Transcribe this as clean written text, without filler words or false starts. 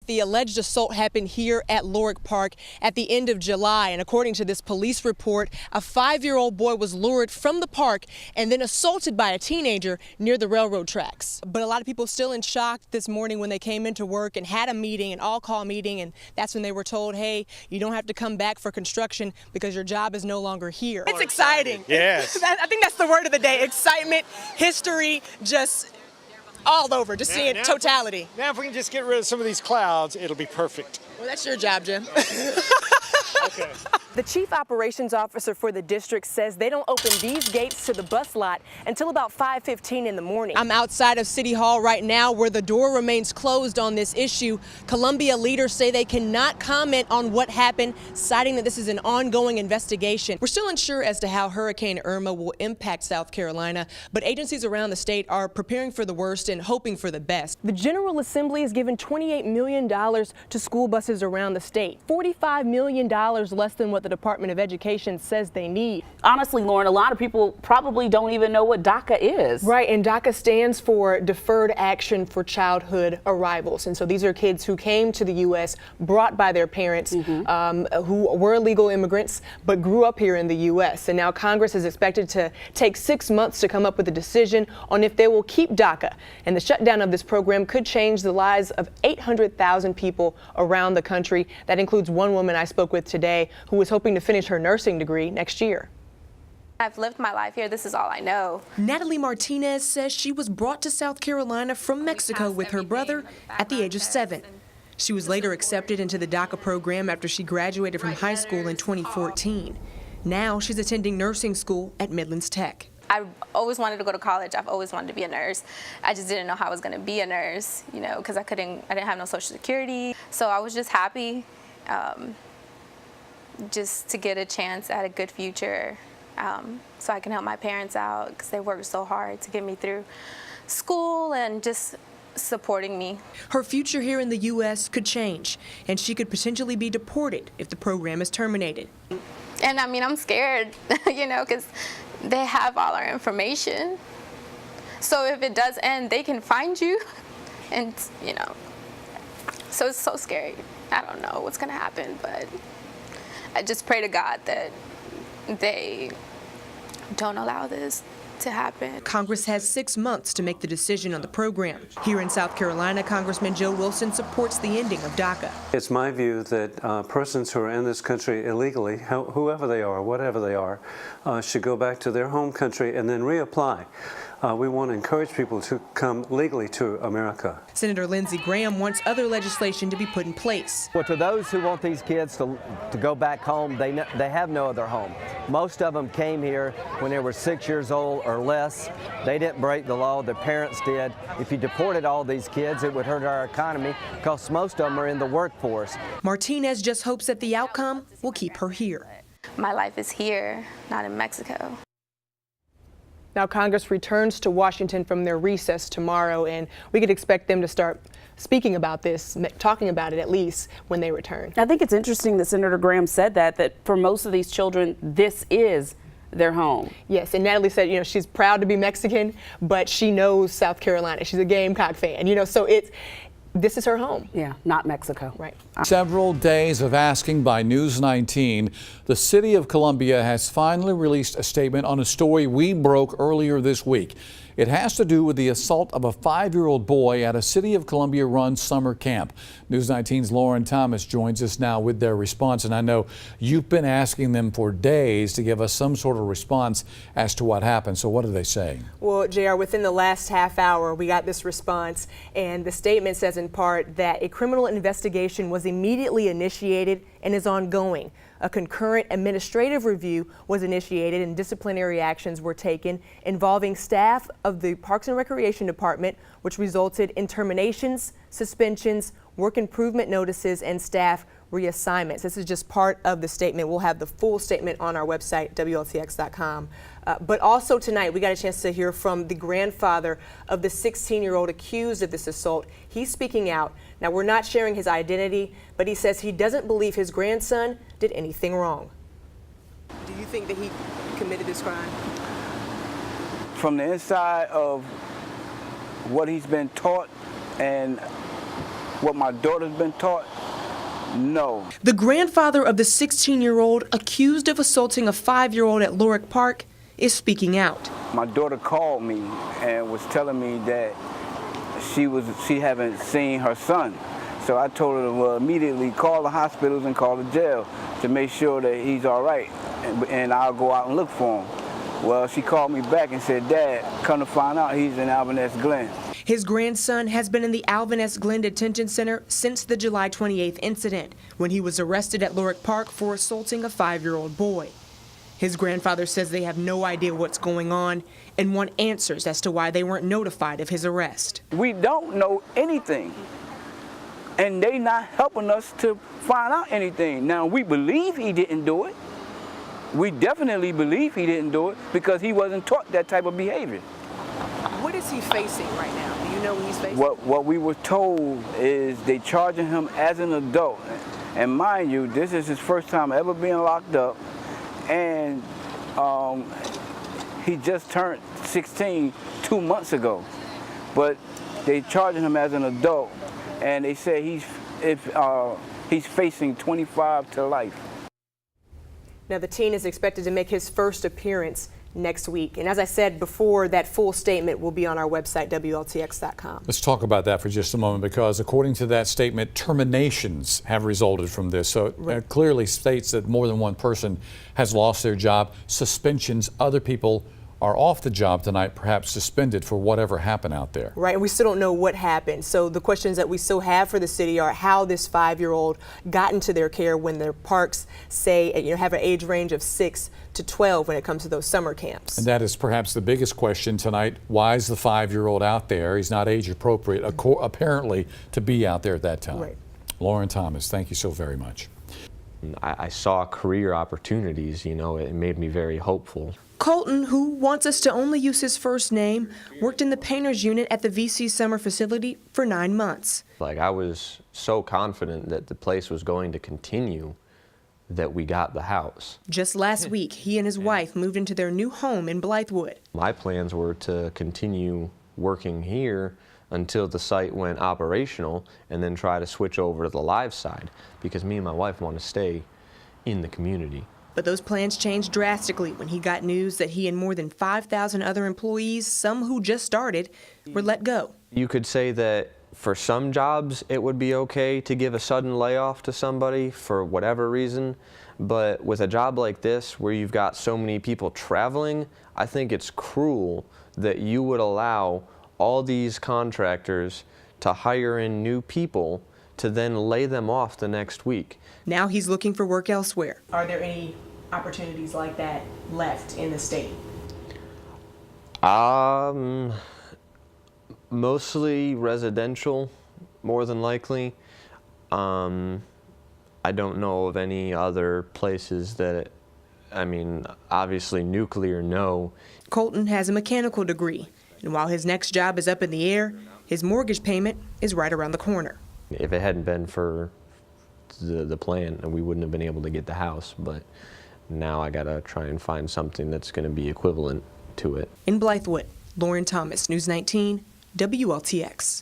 the alleged assault happened here at Loren Park at the end of July. And according to this police report, a 5-year-old boy was lured from the park and then assaulted by a teenager near the railroad tracks. But a lot of people still in shock this morning when they came into work and had a meeting, an all-call meeting, and that's when they were told, hey, you don't have to come back for construction because your job is no longer here. It's exciting. Yes. I think that's the word of the day. Excitement, history, just all over, just seeing totality. Now if we can just get rid of some of these clouds, it'll be perfect. Well, that's your job, Jim. Okay. The chief operations officer for the district says they don't open these gates to the bus lot until about 5:15 in the morning. I'm outside of City Hall right now where the door remains closed on this issue. Columbia leaders say they cannot comment on what happened, citing that this is an ongoing investigation. We're still unsure as to how Hurricane Irma will impact South Carolina, but agencies around the state are preparing for the worst and hoping for the best. The General Assembly has given $28 million to school buses around the state, $45 million less than what the Department of Education says they need. Honestly, Lauren, a lot of people probably don't even know what DACA is. Right, and DACA stands for Deferred Action for Childhood Arrivals. And so these are kids who came to the U.S. brought by their parents who were illegal immigrants but grew up here in the U.S. And now Congress is expected to take 6 months to come up with a decision on if they will keep DACA. And the shutdown of this program could change the lives of 800,000 people around the country. That includes one woman I spoke with today who was hoping to finish her nursing degree next year. I've lived my life here. This is all I know. Natalie Martinez says she was brought to South Carolina from Mexico with her brother at the age of 7. She was later accepted into the DACA program after she graduated from high school in 2014. Now she's attending nursing school at Midlands Tech. I always wanted to go to college. I've always wanted to be a nurse. I just didn't know how I was going to be a nurse, you know, because I didn't have no Social Security. So I was just happy just to get a chance at a good future so I can help my parents out because they worked so hard to get me through school and just supporting me. Her future here in the U.S. could change, and she could potentially be deported if the program is terminated. And I mean, I'm scared, you know, because they have all our information. So if it does end, they can find you, and, you know, so it's so scary. I don't know what's going to happen, but I just pray to God that they don't allow this to happen. Congress has 6 months to make the decision on the program. Here in South Carolina, Congressman Joe Wilson supports the ending of DACA. It's my view that persons who are in this country illegally, whoever they are, whatever they are, should go back to their home country and then reapply. We want to encourage people to come legally to America. Senator Lindsey Graham wants other legislation to be put in place. Well, to those who want these kids to go back home, they have no other home. Most of them came here when they were 6 years old or less. They didn't break the law, their parents did. If you deported all these kids, it would hurt our economy because most of them are in the workforce. Martinez just hopes that the outcome will keep her here. My life is here, not in Mexico. Now Congress returns to Washington from their recess tomorrow, and we could expect them to start speaking about this, talking about it at least when they return. I think it's interesting that Senator Graham said that for most of these children, this is their home. Yes, and Natalie said, you know, she's proud to be Mexican, but she knows South Carolina. She's a Gamecock fan, you know, so this is her home. Yeah, not Mexico. Right. Several days of asking by News 19, the city of Columbia has finally released a statement on a story we broke earlier this week. It has to do with the assault of a 5-year-old boy at a City of Columbia-run summer camp. News 19's Loren Thomas joins us now with their response, and I know you've been asking them for days to give us some sort of response as to what happened. So what are they saying? Well, JR, within the last half hour, we got this response, and the statement says in part that a criminal investigation was immediately initiated and is ongoing. A concurrent administrative review was initiated and disciplinary actions were taken involving staff of the Parks and Recreation Department, which resulted in terminations, suspensions, work improvement notices, and staff reassignments. This is just part of the statement. We'll have the full statement on our website, WLTX.com. But also tonight, we got a chance to hear from the grandfather of the 16-year-old accused of this assault. He's speaking out. Now, we're not sharing his identity, but he says he doesn't believe his grandson did anything wrong. Do you think that he committed this crime? From the inside of what he's been taught and what my daughter's been taught, no. The grandfather of the 16-year-old accused of assaulting a 5-year-old at Loren Park is speaking out. My daughter called me and was telling me that she haven't seen her son. So I told her to immediately call the hospitals and call the jail to make sure that he's all right, and I'll go out and look for him. Well, she called me back and said, Dad, come to find out he's in Alvin S. Glenn. His grandson has been in the Alvin S. Glenn Detention Center since the July 28th incident, when he was arrested at Loren Park for assaulting a 5-year-old boy. His grandfather says they have no idea what's going on and want answers as to why they weren't notified of his arrest. We don't know anything, and they not helping us to find out anything. Now, we believe he didn't do it. We definitely believe he didn't do it because he wasn't taught that type of behavior. What is he facing right now? Do you know what he's facing? What we were told is they charging him as an adult. And mind you, this is his first time ever being locked up. And he just turned 16 2 months ago. But they charging him as an adult. And they say he's facing 25 to life. Now, the teen is expected to make his first appearance next week. And as I said before, that full statement will be on our website, WLTX.com. Let's talk about that for just a moment, because according to that statement, terminations have resulted from this. So it clearly states that more than one person has lost their job. Suspensions, other people are off the job tonight, perhaps suspended for whatever happened out there. Right, and we still don't know what happened. So the questions that we still have for the city are how this 5-year-old got into their care when their parks say, have an age range of 6 to 12 when it comes to those summer camps. And that is perhaps the biggest question tonight. Why is the 5-year-old out there? He's not age appropriate, apparently, to be out there at that time. Right. Loren Thomas, thank you so very much. I saw career opportunities, it made me very hopeful. Colton, who wants us to only use his first name, worked in the painters unit at the VC summer facility for 9 months. I was so confident that the place was going to continue that we got the house. Just last week, he and his wife moved into their new home in Blythewood. My plans were to continue working here until the site went operational and then try to switch over to the live side, because me and my wife want to stay in the community. But those plans changed drastically when he got news that he and more than 5,000 other employees, some who just started, were let go. You could say that for some jobs it would be okay to give a sudden layoff to somebody for whatever reason, but with a job like this where you've got so many people traveling, I think it's cruel that you would allow all these contractors to hire in new people to then lay them off the next week. Now he's looking for work elsewhere. Are there any opportunities like that left in the state? Mostly residential, more than likely. I don't know of any other places that, obviously nuclear, no. Colton has a mechanical degree, and while his next job is up in the air, his mortgage payment is right around the corner. If it hadn't been for the plan, we wouldn't have been able to get the house, but now I gotta try and find something that's gonna be equivalent to it. In Blythewood, Loren Thomas, News 19, WLTX.